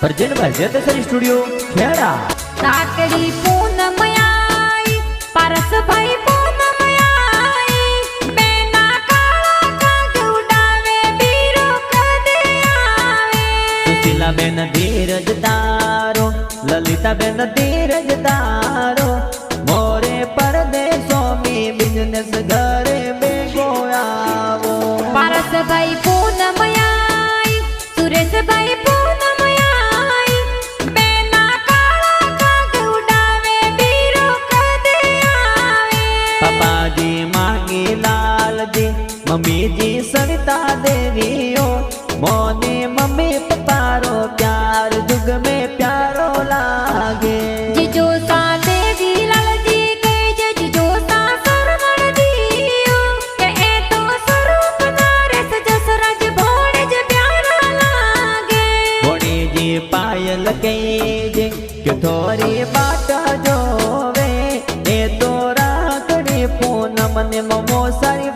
urgent भाई जेतेसरी studio Kheda काकड़ी Poonam आई पारस भाई पूनम आई बेना काला काग उड़ावे बीरो कदे आवे सुशीला बेन धीरज तारो ललिता बेन धीरज तारो मोरे परदेशों में बिजनेस घरे बेगो आवो पारस भाई पूनम आई सुरेश भाई पूनम आई बेना काला काग उड़ावे बीरो कदे आवे पापा जी मांगी लाल जी मम्मी जी सविता देवी हो मोने मम्मी पपारो प्यार जुग में प्यारो लागे जीजो सा देवी लाल जी के जीजो सा सरवण दियो के ए तो स्वरूप नरेश जसराज भोड़े ज प्यारा लागे भोड़ी जी पायल के जे क्यों थोड़ी बात जोवे ए तो राखड़ी पूनम ने ममो सारी